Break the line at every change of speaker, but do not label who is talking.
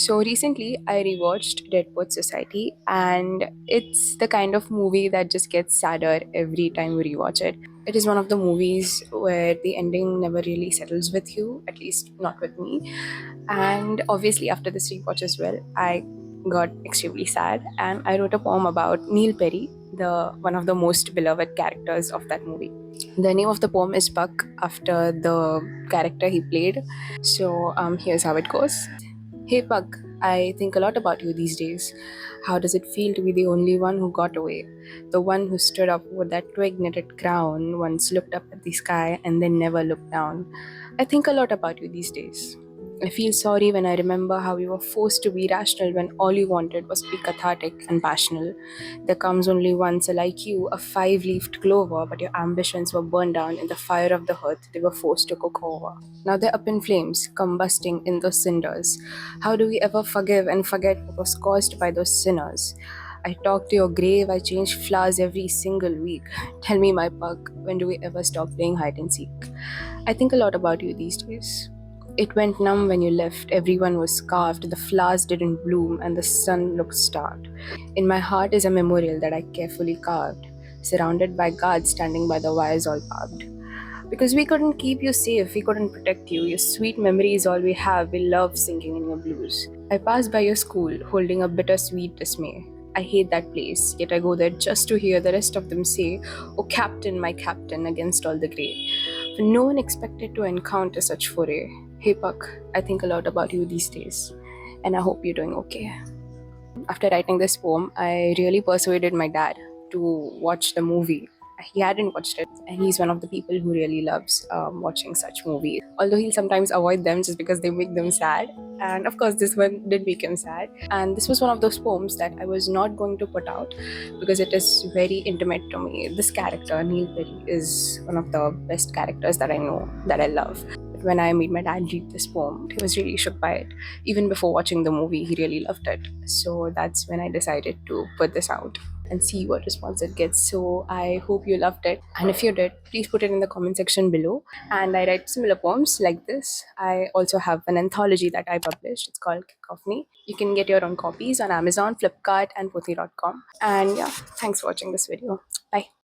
So recently, I rewatched Dead Poet Society, and it's the kind of movie that just gets sadder every time we rewatch it. It is one of the movies where the ending never really settles with you, at least not with me. And obviously, after this rewatch as well, I got extremely sad, and I wrote a poem about Neil Perry, the one of the most beloved characters of that movie. The name of the poem is Buck, after the character he played. So here's how it goes. Hey Pug, I think a lot about you these days. How does it feel to be the only one who got away? The one who stood up with that twig knitted crown, once looked up at the sky and then never looked down. I think a lot about you these days. I feel sorry when I remember how you were forced to be rational when all you wanted was to be cathartic and passionate. There comes only one, so like you, a five-leafed clover, but your ambitions were burned down in the fire of the hearth they were forced to cook over. Now they're up in flames, combusting in those cinders. How do we ever forgive and forget what was caused by those sinners? I talk to your grave, I change flowers every single week. Tell me, my pug, when do we ever stop playing hide and seek? I think a lot about you these days. It went numb when you left, everyone was scarfed, the flowers didn't bloom, and the sun looked starved. In my heart is a memorial that I carefully carved, surrounded by guards standing by the wires all barbed. Because we couldn't keep you safe, we couldn't protect you. Your sweet memory is all we have. We love singing in your blues. I pass by your school, holding a bittersweet dismay. I hate that place, yet I go there just to hear the rest of them say, "Oh, Captain, my Captain," against all the grey. For no one expected to encounter such foray. Hey, Puck, I think a lot about you these days, and I hope you're doing okay. After writing this poem, I really persuaded my dad to watch the movie. He hadn't watched it, and he's one of the people who really loves watching such movies. Although he'll sometimes avoid them just because they make them sad. And of course, this one did make him sad. And this was one of those poems that I was not going to put out because it is very intimate to me. This character, Neil Perry, is one of the best characters that I know, that I love. When I made my dad read this poem, he was really shook by it. Even before watching the movie, he really loved it. So that's when I decided to put this out and see what response it gets. So I hope you loved it. And if you did, please put it in the comment section below. And I write similar poems like this. I also have an anthology that I published. It's called Kick Off Me. You can get your own copies on Amazon, Flipkart, and Pothi.com. And yeah, thanks for watching this video. Bye.